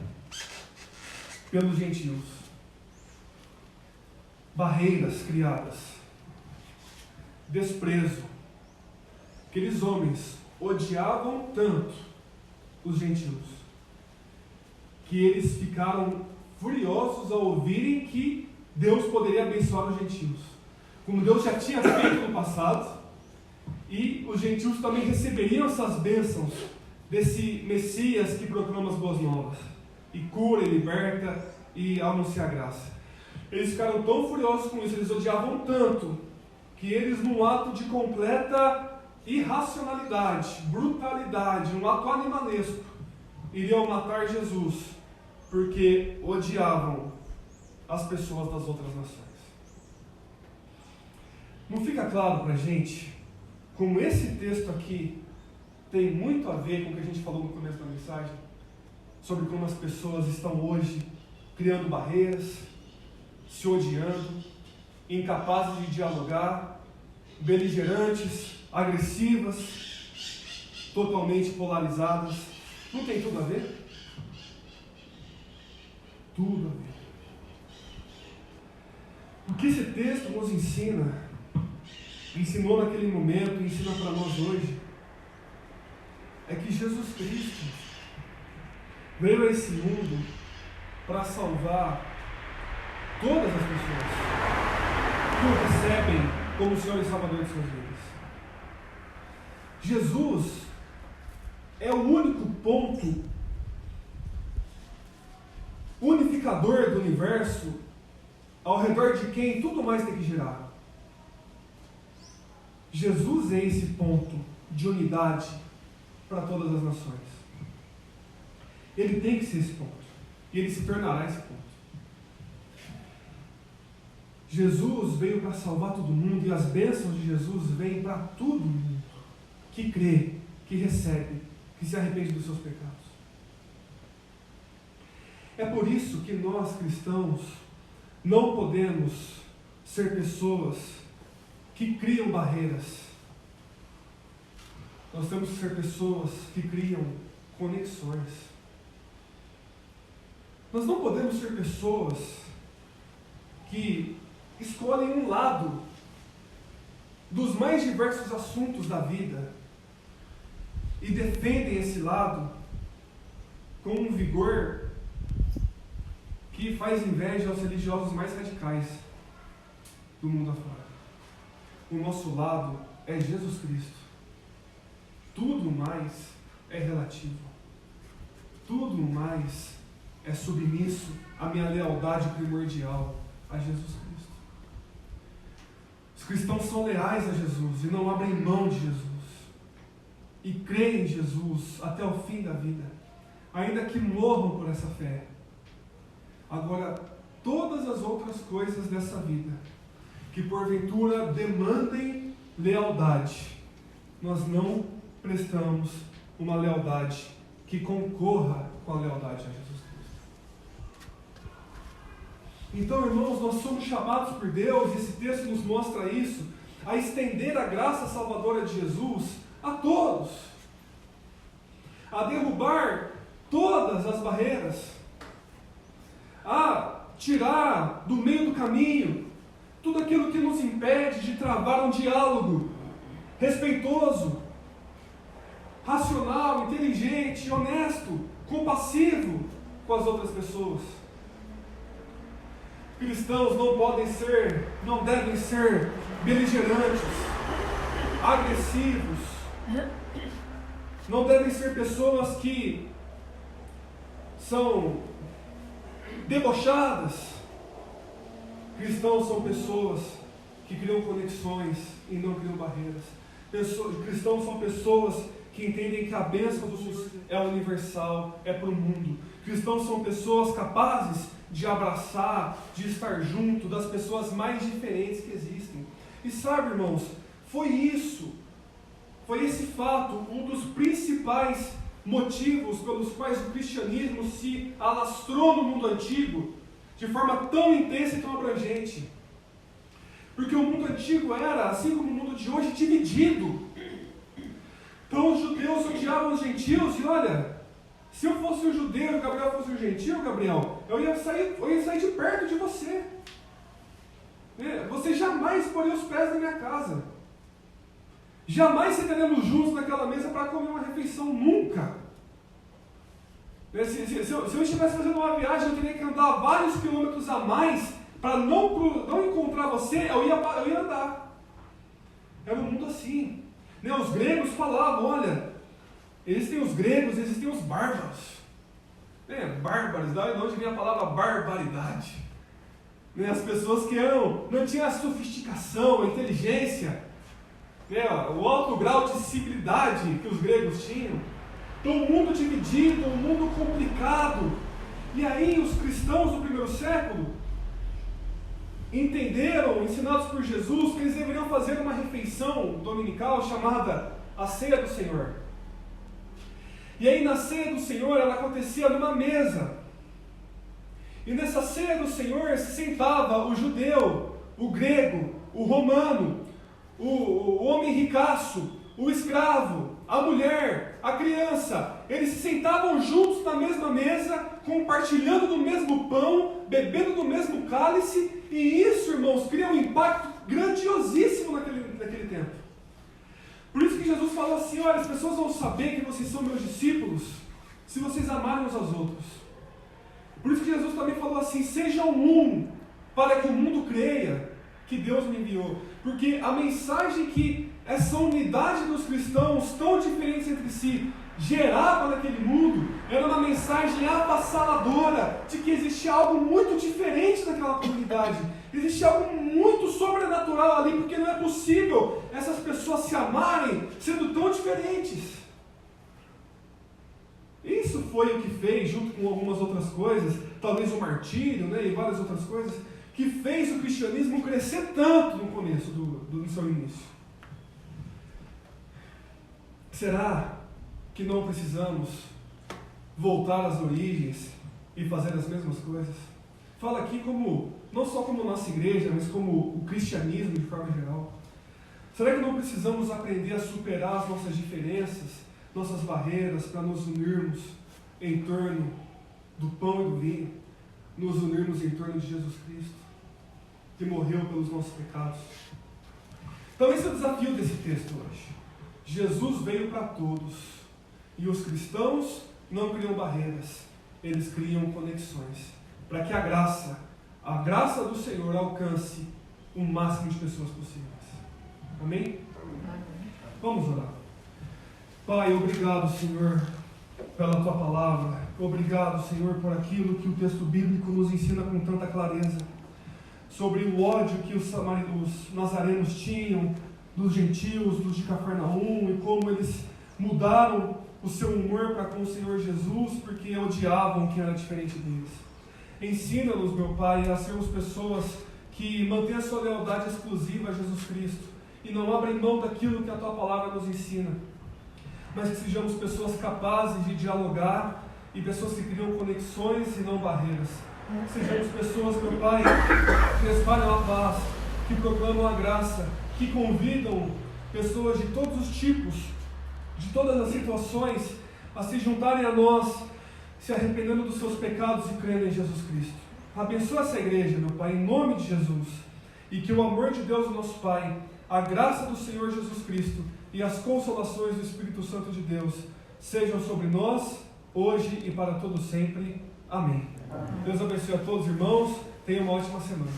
pelos gentios, barreiras criadas, desprezo. Aqueles homens odiavam tanto os gentios que eles ficaram furiosos ao ouvirem que Deus poderia abençoar os gentios, como Deus já tinha feito no passado, e os gentios também receberiam essas bênçãos desse Messias que proclama as boas novas, e cura, e liberta, e anuncia a graça. Eles ficaram tão furiosos com isso, eles odiavam tanto, que eles, num ato de completa irracionalidade, brutalidade, um ato animalesco, iriam matar Jesus, porque odiavam as pessoas das outras nações. Não fica claro para a gente como esse texto aqui tem muito a ver com o que a gente falou no começo da mensagem, sobre como as pessoas estão hoje criando barreiras, se odiando, incapazes de dialogar, beligerantes, agressivas, totalmente polarizadas. Não tem tudo a ver? Tudo a ver. O que esse texto nos ensinou naquele momento e ensina para nós hoje, é que Jesus Cristo veio a esse mundo para salvar todas as pessoas que o recebem como Senhor e Salvador de suas vidas. Jesus é o único ponto unificador do universo ao redor de quem tudo mais tem que girar. Jesus é esse ponto de unidade para todas as nações. Ele tem que ser esse ponto. E ele se tornará esse ponto. Jesus veio para salvar todo mundo, e as bênçãos de Jesus vêm para todo mundo que crê, que recebe, que se arrepende dos seus pecados. É por isso que nós cristãos não podemos ser pessoas que criam barreiras. Nós temos que ser pessoas que criam conexões. Nós não podemos ser pessoas que escolhem um lado dos mais diversos assuntos da vida e defendem esse lado com um vigor que faz inveja aos religiosos mais radicais do mundo afora. O nosso lado é Jesus Cristo. Tudo mais é relativo. Tudo mais é submisso à minha lealdade primordial a Jesus Cristo. Os cristãos são leais a Jesus e não abrem mão de Jesus. E creem em Jesus até o fim da vida, ainda que morram por essa fé. Agora, todas as outras coisas dessa vida, que porventura demandem lealdade, nós não prestamos uma lealdade que concorra com a lealdade a Jesus Cristo. Então, irmãos, nós somos chamados por Deus, e esse texto nos mostra isso, a estender a graça salvadora de Jesus a todos, a derrubar todas as barreiras, a tirar do meio do caminho tudo aquilo que nos impede de travar um diálogo respeitoso, racional, inteligente, honesto, compassivo com as outras pessoas. Cristãos não devem ser beligerantes, agressivos, não devem ser pessoas que são debochadas. Cristãos são pessoas que criam conexões e não criam barreiras. Cristãos são pessoas que entendem que a bênção do Senhor é universal, é para o mundo. Cristãos são pessoas capazes de abraçar, de estar junto das pessoas mais diferentes que existem. E sabe, irmãos, foi esse fato um dos principais motivos pelos quais o cristianismo se alastrou no mundo antigo de forma tão intensa e tão abrangente. Porque o mundo antigo era, assim como o mundo de hoje, dividido. Então os judeus odiavam os gentios, e olha, se eu fosse um judeu e o Gabriel fosse um gentil, Gabriel, eu ia sair de perto de você. Você jamais poria os pés na minha casa. Jamais sentaríamos juntos naquela mesa para comer uma refeição, nunca. Se eu estivesse fazendo uma viagem, eu teria que andar vários quilômetros a mais para não encontrar você, eu ia andar. Era um mundo assim. Os gregos falavam, olha, existem os gregos, existem os bárbaros. Bárbaros, da onde vem a palavra barbaridade. As pessoas que não tinham a sofisticação, a inteligência, o alto grau de civilidade que os gregos tinham. Então, um mundo dividido, um mundo complicado. E aí os cristãos do primeiro século entenderam, ensinados por Jesus, que eles deveriam fazer uma refeição dominical chamada a Ceia do Senhor. E aí na Ceia do Senhor, ela acontecia numa mesa. E nessa Ceia do Senhor se sentava o judeu, o grego, o romano, o homem ricaço, o escravo, a mulher, a criança, eles se sentavam juntos na mesma mesa, compartilhando do mesmo pão, bebendo do mesmo cálice, e isso, irmãos, cria um impacto grandiosíssimo naquele tempo. Por isso que Jesus falou assim: olha, as pessoas vão saber que vocês são meus discípulos se vocês amarem uns aos outros. Por isso que Jesus também falou assim: sejam um, para que o mundo creia que Deus me enviou. Porque a mensagem que essa unidade dos cristãos, tão diferentes entre si, gerava naquele mundo, era uma mensagem avassaladora de que existia algo muito diferente naquela comunidade. Existia algo muito sobrenatural ali, porque não é possível essas pessoas se amarem sendo tão diferentes. Isso foi o que fez, junto com algumas outras coisas, talvez o martírio, né, e várias outras coisas, que fez o cristianismo crescer tanto no começo, no seu início. Será que não precisamos voltar às origens e fazer as mesmas coisas? Fala aqui não só como nossa igreja, mas como o cristianismo de forma geral. Será que não precisamos aprender a superar as nossas diferenças, nossas barreiras, para nos unirmos em torno do pão e do vinho, nos unirmos em torno de Jesus Cristo, que morreu pelos nossos pecados? Então esse é o desafio desse texto hoje. Jesus veio para todos, e os cristãos não criam barreiras, eles criam conexões, para que a graça do Senhor alcance o máximo de pessoas possíveis. Amém? Vamos orar. Pai, obrigado, Senhor, pela Tua palavra. Obrigado, Senhor, por aquilo que o texto bíblico nos ensina com tanta clareza, sobre o ódio que os nazarenos tinham dos gentios, dos de Cafarnaum, e como eles mudaram o seu humor para com o Senhor Jesus, porque odiavam quem era diferente deles. Ensina-nos, meu Pai, a sermos pessoas que mantêm a sua lealdade exclusiva a Jesus Cristo, e não abrem mão daquilo que a Tua palavra nos ensina, mas que sejamos pessoas capazes de dialogar, e pessoas que criam conexões e não barreiras. Sejamos pessoas, meu Pai, que espalham a paz, que proclamam a graça, que convidam pessoas de todos os tipos, de todas as situações, a se juntarem a nós, se arrependendo dos seus pecados e crendo em Jesus Cristo. Abençoa essa igreja, meu Pai, em nome de Jesus, e que o amor de Deus, nosso Pai, a graça do Senhor Jesus Cristo e as consolações do Espírito Santo de Deus sejam sobre nós, hoje e para todo sempre. Amém. Deus abençoe a todos, irmãos. Tenham uma ótima semana.